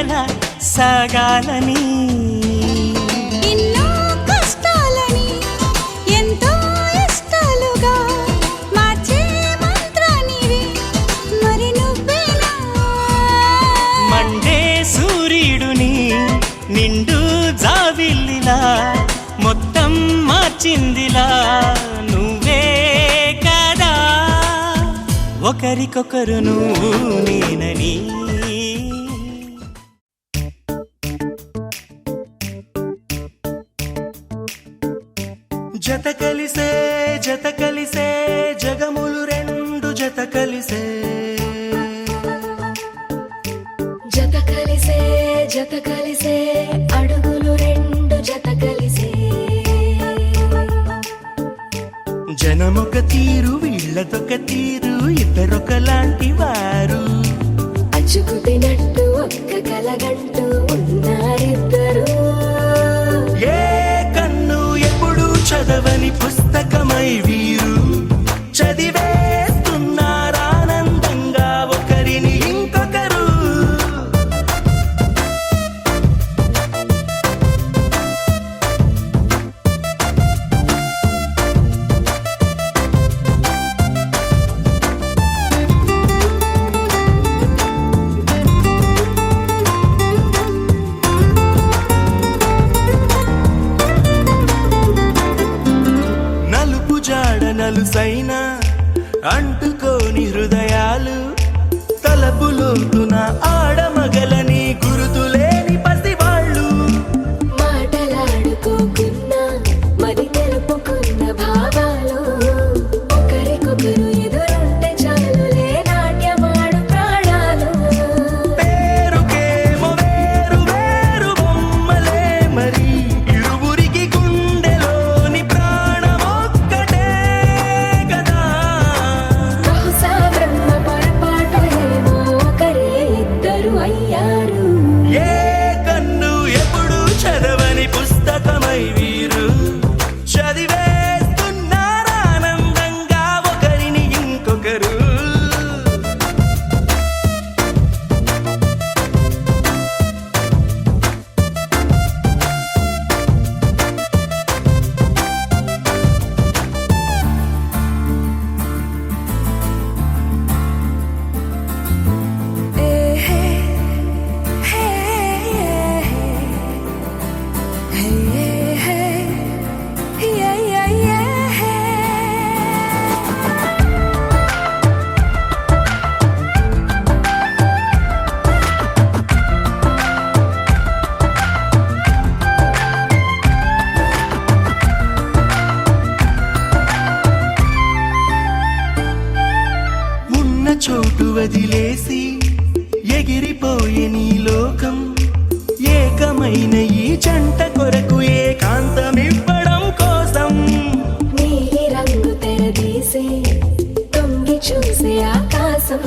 ఎలా సాగాలని ఎన్నో కష్టాలని ఎంతో ఇష్టాలుగా మార్చే మంత్రానివి మరి నువ్వేనా మండే సూర్యుడుని నిండు జాబిల్లిలా మొత్తం మార్చిందిలా నువ్వే కదా ఒకరికొకరు నువ్వు నేనని జత కలిసే జగములు రెండు జత కలిసే జత కలిసే అడుగులు రెండు జత కలిసే జనమొక తీరు వీళ్ళదొక తీరు ఇద్దరొకలాంటి వారు అచ్చుకు తినట్టు ఒక్క కలగంటూ ఉన్నారిద్దరు ఏ కన్ను ఎప్పుడు చదవని పుస్తకమై వీరు చదివేస్తున్నారానందంగా ఒకరిని ఇంకొకరు నలుసైన అంటుకోని హృదయాలు తలపులోతున ఆడమగలని గురుతులేని పసివాళ్ళు మాటలాడుకోకున్నా మరి తెలుపుకున్న భావాలు ఒకరికొకరు ఎదురుంటే చాలులే నాట్యమాడు ప్రాణాలు పేరుకేమో వేరు వేరు బొమ్మలే మరి ఇరువురికి గుండెలోని ప్రాణమొక్కటే కదా బహుశా బ్రహ్మ పొరపాటు ఏమో ఒకరే ఇద్దరు అయ్యారు ఏ కన్ను ఎప్పుడు చదవని పుస్తకమై వీరు చదివేస్తున్నారానందంగా ఒకరిని ఇంకొకరు ఉన్న చోటు వదిలేసి ఎగిరిపోయే నీ లోకం ఏకమైన ఈ జంట కొరకు ఏకాంతమివ్వడం కోసం నీలి రంగు తెరదీసే తొంగి చూసే ఆకాశం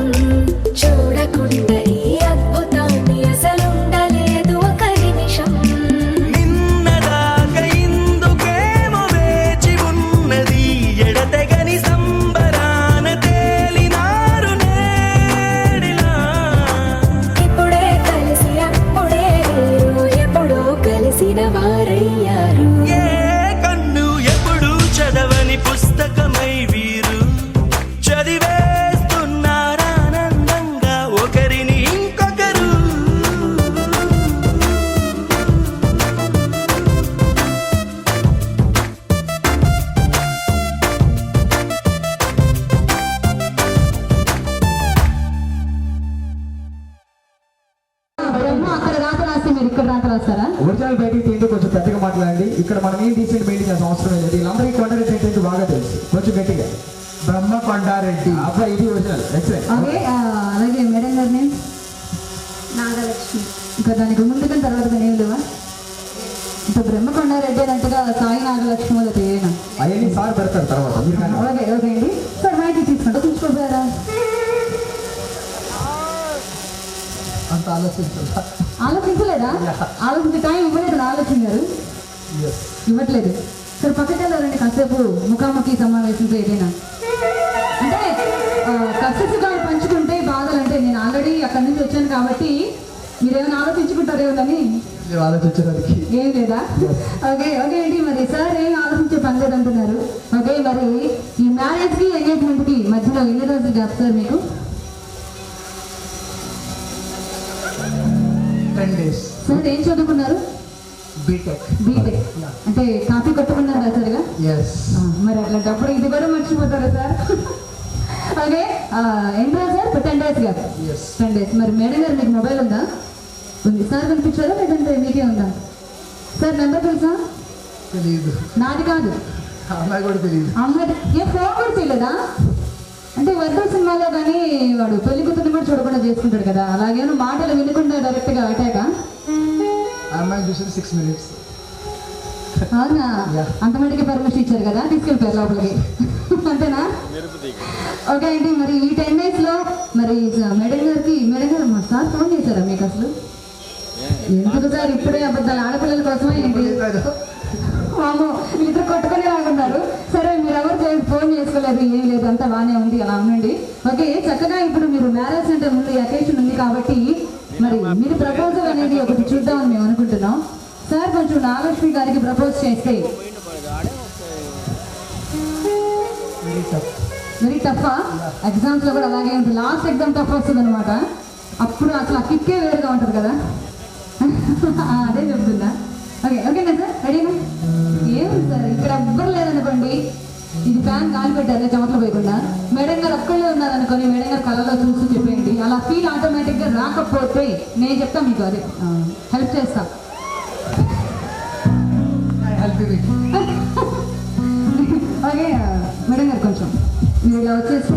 చూడకుండా ఈ అద్భుతాన్ని అసలుండలేదు ఒక నిమిషం నిన్నదాకా ఇందుకేమో వేచి ఉన్నది ఎడతెగని సంబరాన తేలినారు నేడిలా ఇప్పుడే కలిసి అప్పుడే వేరు ఎప్పుడో కలిసిన వారయ్యారు ఏ కన్ను ఎప్పుడు చదవని పుస్తకమై వీరు చదివేస్తున్నారానందంగా ఒకరిని ఇంకొకరు అక్కడ రాత రాస్తే మీరు ఇక్కడ రాత రాస్తారా? ఒరిజినల్ బయటికి తీయండి, కొంచెం పెద్దగా మాట్లాడండి. ఇక్కడ మనం ఏం డీసెంట్ మెయింటైన్ చేసిన అవసరం లేదు. వీళ్ళందరికీ కొండారెడ్డి అంటే బాగా తెలుసు, కొంచెం గట్టిగా బ్రహ్మ కొండారెడ్డి అబ్బాయి ఇది ఒరిజినల్. అలాగే మేడం గారి నేమ్ నాగలక్ష్మి. ఇంకా దానికి ముందుగా తర్వాత నేమ్ లేవా? ఇంకా బ్రహ్మ కొండారెడ్డి అంటగా సాయి నాగలక్ష్మి వాళ్ళ పేరేనా? అవన్నీ సార్ పెడతారు తర్వాత. ఓకే ఓకే అండి. సార్ మైకి తీసుకుంటా చూసుకోపోయారా? అంత ఆలోచించలేదా? ఆలోచించే టైం ఇవ్వలేదు ఆలోచించారు, ఇవ్వట్లేదు. సార్ పక్కకి వెళ్ళారండి కాసేపు ముఖాముఖి సమావేశంతో ఏదైనా అంటే కష్టసుఖాలు పంచుకుంటే బాధలు అంటే నేను ఆల్రెడీ అక్కడి నుంచి వచ్చాను కాబట్టి మీరేమైనా ఆలోచించుకుంటారేమోనని మీరు ఆలోచించడానికి ఏం లేదా? ఓకే ఓకే అండి, మరి సార్ ఏం ఆలోచించే పని లేదంటున్నారు. ఓకే, మరి ఈ మ్యారేజ్కి ఎంగేజ్మెంట్కి మధ్యలో ఎన్ని రోజులు గ్యాప్ సార్ మీకు? 10 days సార్ ఏం చదువుకున్నారు? బీటెక్. బీటెక్ అంటే కాపీ కొట్టుకున్నారా సరిగా? ఎస్. మరి అట్లాంటప్పుడు ఇది కూడా మర్చిపోతారా సార్? ఓకే, ఎన్ని రోజు sir? 10 days gap. Yes. 10 days. మరి మేడం గారు మీకు మొబైల్ ఉందా? ఉంది. సార్ కనిపించారా లేదంటే మీకే ఉందా? సార్ నెంబర్ తెలుసా? తెలియదు. నాది కాదు, అమ్మాయి కూడా తెలియదు. అమ్మాయి ఏ ఫోన్ కూడా తెలియదా? అంటే వద్ద సినిమాలో కానీ వాడు పెళ్లి కూతుర్ని కూడా చూడకుండా చేసుకుంటాడు కదా, అలాగేమో మాటలు వినకుండా డైరెక్ట్గా అటాక? ఆ అమ్మాయి చూసి 6 minutes. అవునా? Yeah. అంత మటుకి పర్మిషన్ ఇచ్చారు కదా, తీసుకెళ్ళిపోయారు లోపలికి. అంతేనా? ఓకే అండి, మరి ఈ 10 days లో మరి మేడం గారు మా సార్ ఫోన్ చేశారా మీకు అసలు? ఎందుకు సార్ ఇప్పుడే అబద్ధాలు? ఆడపిల్లల కోసమా ఏంటి? మాము ఇద్దరు కొట్టుకొని రాకున్నారు. సరే, మీరు ఎవరు ఫోన్ చేసుకోలేదు, ఏం లేదు, అంతా బాగానే ఉంది, అలా ఉండండి. ఓకే, చక్కగా ఇప్పుడు మీరు మ్యారేజ్ అంటే ముందు అకేషన్ ఉంది కాబట్టి మరి మీరు ప్రపోజల్ అనేది ఒకటి చూద్దామని మేము అనుకుంటున్నాం. సార్ కొంచెం నాగలక్ష్మి గారికి ప్రపోజ్ చేస్తే వెరీ టఫా? ఎగ్జామ్స్లో కూడా అలాగే ఉంటుంది, లాస్ట్ ఎగ్జామ్ టఫ్ వస్తుంది అనమాట. అప్పుడు అసలు ఆ కిక్కే వేరుగా ఉంటుంది కదా. అదే చెప్తున్నా. ఓకే ఓకేనా సార్? రెడీనా? ఏముంది సార్, ఇక్కడ ఎవ్వరు లేదనుకోండి, ఇది ఫ్యాన్ గాలి పెట్టారు చెమటలు పోయకుండా. మేడం గారు ఒక్కళ్ళే ఉన్నారనుకోని మేడం గారు కళ్ళలో చూస్తూ చెప్పేయండి. అలా ఫీల్ ఆటోమేటిక్గా రాకపోతే నేను చెప్తాను మీకు, అదే హెల్ప్ చేస్తా. ఓకే మేడం గారు కొంచెం మీరు ఇలా వచ్చేసి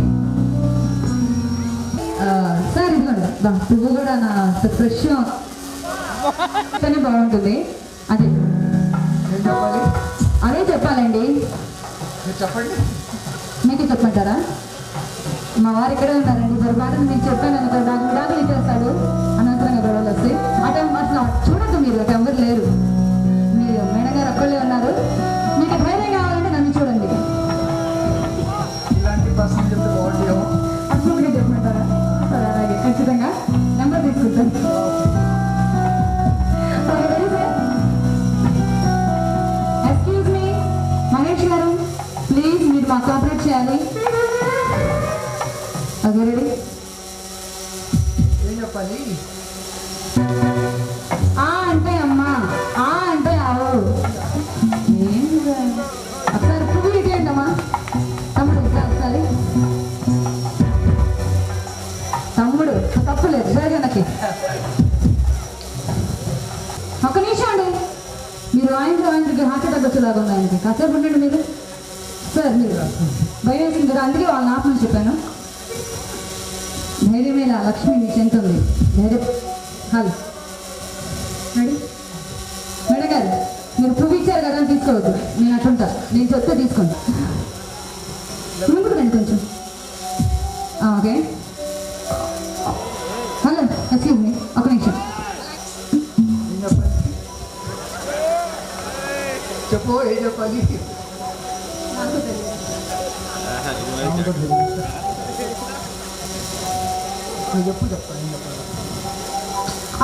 సార్ ఇదిగోండి, పువ్వు కూడా నా ఫ్రెష్ బాగుంటుంది. అదే అదే చెప్పాలండి. చెప్పండి. మీకు చెప్పమంటారా? మా వారు ఇక్కడే ఉన్నారండి, పొరపాటున మీకు చెప్పాను అనుకో నాకు విడాకులు ఇచ్చేస్తాడు, అనవసరంగా గొడవలు వస్తాయి. అటు అసలు చూడద్దు, మీరు అటు ఎవరు లేరు, మీరు మేడం గారు ఒక్కళ్ళే ఉన్నారు. మీకు ధైర్యం కావాలంటే నన్ను చూడండి. ఇలాంటి పర్సన్ చెప్తే బాగుంటుందేమో. అసలు మీరు చెప్పమంటారా? సరే, అలాగే ఖచ్చితంగా నెంబర్ తీసుకుంటాను. ఎక్స్క్యూజ్ మీ మహేష్ గారు, ప్లీజ్ మీరు మాకు కోఆపరేట్ చేయాలి. Okay ready? ఏం చెప్పాలి? అంటే అమ్మా, అంటే ఆవు. ఏంటి సార్? ఒకసారి పువ్వు ఇటేయండి అమ్మా. తమ్ముడు ఒకసారి. తమ్ముడు తప్పులేదు, జరగనకి ఒక్క నిమిషం అండి. మీరు ఆయనకి హార్ట్ అటాక్ వచ్చేలాగా ఉంది ఆయనకి. కాసేపు ఉండండి మీరు. సార్ మీరు భయం వేసింది కదా, అందుకే వాళ్ళని ఆపమని చెప్పాను. ధైర్యమేళ లక్ష్మి మీ చెంత ఉంది, ధైర్యం. Hello ready? మేడం గారు మీరు పువ్వు ఇచ్చారు కదా అని తీసుకోవద్దు, నేను అట్లుంటా, నేను చెప్తే తీసుకోండి. ముందుకు రండి కొంచెం. ఓకే హలో ఎక్స్క్యూజ్ మీ, ఒక నిమిషం. చెప్పు, ఏం చెప్పాలి? చెప్తాను.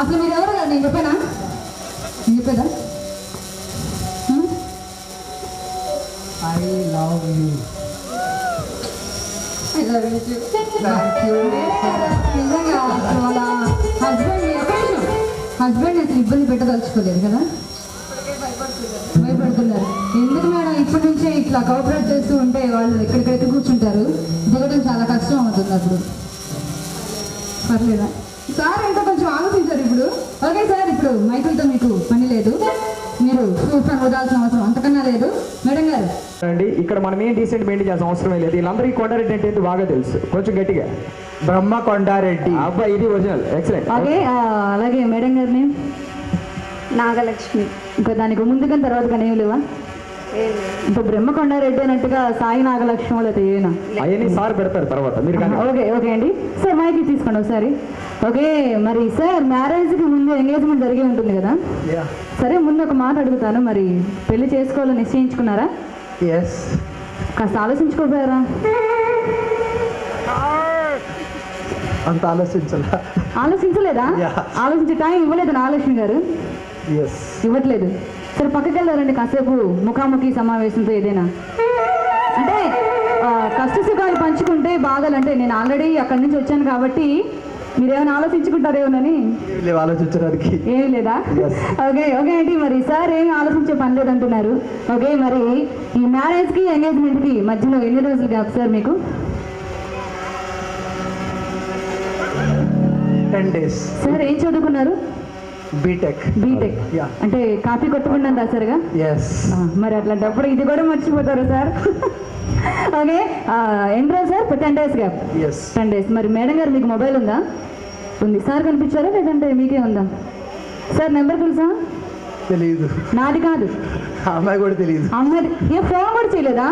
అసలు మీరు ఎవరు కదా? నేను చెప్పానా? నేను చెప్పేదా? I love you. Thank you. నిజంగా వాళ్ళ హస్బెండ్ అసలు ఇబ్బంది పెట్టదలుచుకోలేదు కదా, భయపడుతున్నారు. ఎందుకు మేడం ఇప్పటి నుంచే ఇట్లా కోఆపరేట్ చేస్తూ ఉంటే వాళ్ళు ఎక్కడికైతే కూర్చుంటారు, దిగడం చాలా కష్టం అవుతుంది. అప్పుడు పర్లేదా సార్? ఇంకా కొంచెం ఆలోచించారు ఇప్పుడు. ఓకే సార్, ఇప్పుడు మైకులతో మీకు పని లేదు, మీరు చూస్తాను వదాల్సిన అవసరం అంతకన్నా లేదు. మేడం గారు అండి, ఇక్కడ మనం ఏం డీసెంట్ మెయింటైన్ చేయాల్సిన అవసరమే లేదు. వీళ్ళందరికీ కొండారెడ్డి అంటే ఏంటో బాగా తెలుసు, కొంచెం గట్టిగా. బ్రహ్మ కొండారెడ్డి. అబ్బాయి ఇది ఒరిజినల్, ఎక్సలెంట్. ఓకే అలాగే మేడం గారిని నాగలక్ష్మి. ఇంకా దానికి ముందుగా తర్వాత కానీ ఏం లేవా? ఇప్పుడు బ్రహ్మ కొండారెడ్డి అన్నట్టుగా సాయి నాగలక్ష్మి లేదా ఏనా? అవన్నీ సార్ పెడతారు తర్వాత మీరు కానీ. ఓకే ఓకే అండి. సార్ మైక్ తీసుకోండి ఒకసారి. ఓకే మరి సార్ మ్యారేజ్కి ముందు ఎంగేజ్మెంట్ జరిగే ఉంటుంది కదా, సరే ముందు ఒక మాట అడుగుతాను, మరి పెళ్లి చేసుకోవాలని నిశ్చయించుకున్నారా? ఎస్. కాస్త ఆలోచించుకోపోయారా? అంత ఆలోచించాలా? ఆలోచించలేదా? Yeah. ఆలోచించే టైం ఇవ్వలేదు నాగలక్ష్మి గారు, ఎస్. ఇవ్వట్లేదు. సరే పక్కకి వెళ్ళారండి కాసేపు, ముఖాముఖి సమావేశంతో ఏదైనా అంటే కష్ట సుఖాలు పంచుకుంటే బాధలు, అంటే నేను ఆల్రెడీ అక్కడి నుంచి వచ్చాను కాబట్టి మీరేమైనా ఆలోచించుకుంటారేమోనని. లేవు ఆలోచించడానికి. ఏమి లేదా? Yes. ఓకే ఓకే అండి, మరి సార్ ఏమి ఆలోచించే పని లేదంటున్నారు. ఓకే, మరి ఈ మ్యారేజ్కి ఎంగేజ్మెంట్కి మధ్యలో ఎన్ని రోజులు గ్యాప్ సార్ మీకు? 10 days. సార్ ఏం చదువుకున్నారు? బీటెక్. బీటెక్. Yeah. అంటే కాపీ కొట్టుకుంటాను రాసారుగా? ఎస్. మరి అట్లాంటప్పుడు ఇది కూడా మర్చిపోతారు సార్. ఓకే, ఎన్ని రోజులు sir? 10 days gap. Yes. 10 days. మరి మేడం గారు మీకు మొబైల్ ఉందా? ఉంది. సార్ కనిపించారా లేదంటే మీకే ఉందా? సార్ నెంబర్ తెలుసా? తెలీదు. నాది కాదు, ఆ అమ్మాయి కూడా తెలియదు. అమ్మది. ఏ ఫోన్ కూడా చేయలేదా?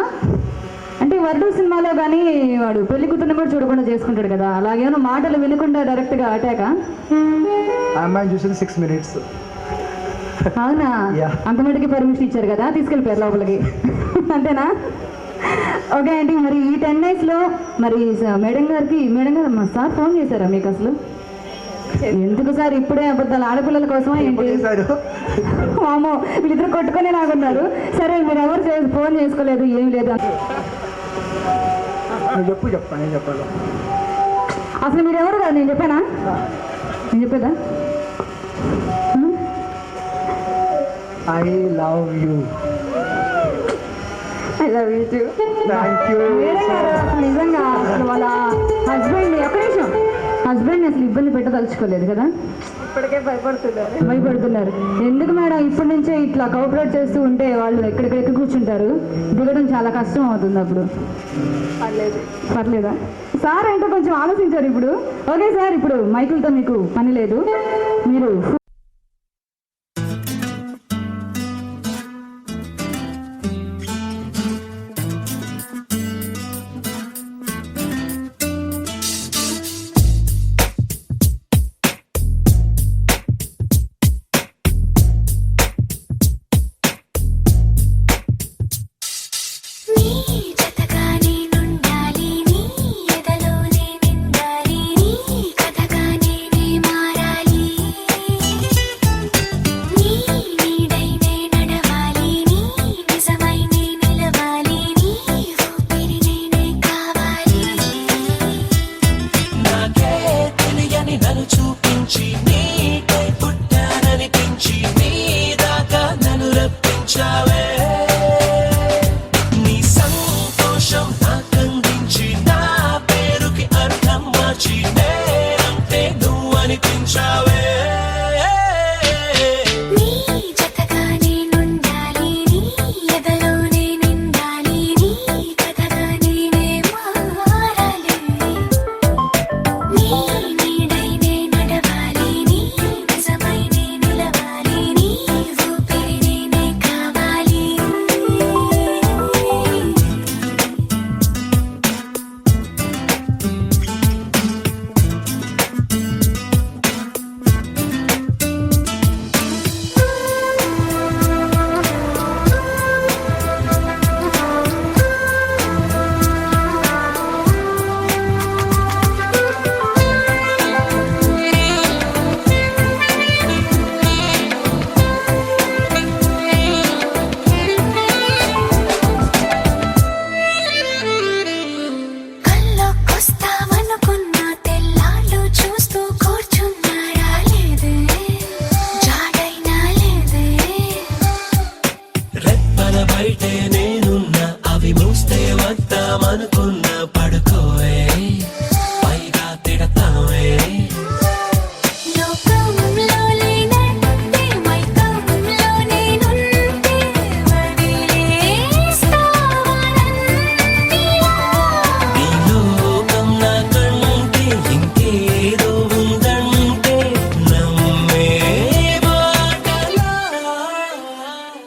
అంటే వరుడు సినిమాలో కానీ వాడు పెళ్లి కూతుర్ని కూడా చూడకుండా చేసుకుంటాడు కదా, అలాగేమో మాటలు వినకుండా డైరెక్ట్గా అటాకా? ఆ అమ్మాయిని చూసిన 6 minutes. అవునా? Yeah. అంత మటుకి పర్మిషన్ ఇచ్చారు కదా, తీసుకెళ్ళిపోయారు లోపలికి. అంతేనా? ఓకే అండి, మరి ఈ 10 daysలో మరి మేడం గారు మా సార్ ఫోన్ చేశారా మీకు అసలు? ఎందుకు సార్ ఇప్పుడే అబద్ధాలు? ఆడపిల్లల కోసమా ఏంటి? చేశారు. వామో, వీళ్ళిద్దరు కొట్టుకొని నాకున్నారు. సరే, మీరు ఎవరు ఫోన్ చేసుకోలేదు, ఏం లేదు. నువ్వు చెప్పు నేను చెప్పాలి. అసలు మీరు ఎవరు కాదు, నేను చెప్పానా? నేను చెప్పేదా? I love you. I love you too. Thank you. Madam గారు అసలు నిజంగా అసలు వాళ్ళ హస్బెండ్ అసలు ఇబ్బంది పెట్టదలుచుకోలేదు కదా, ఇప్పటికే భయపడుతున్నారు. ఎందుకు మేడం, ఇప్పటి నుంచే ఇట్లా కోఆపరేట్ చేస్తూ ఉంటే వాళ్ళు ఎక్కడెక్కడ కూర్చుంటారు, దిగడం చాలా కష్టం అవుతుంది అప్పుడు. పర్లేదా? సార్ అంటే కొంచెం ఆలోచించారు ఇప్పుడు. ఓకే సార్, ఇప్పుడు మైకులతో మీకు పని లేదు, మీరు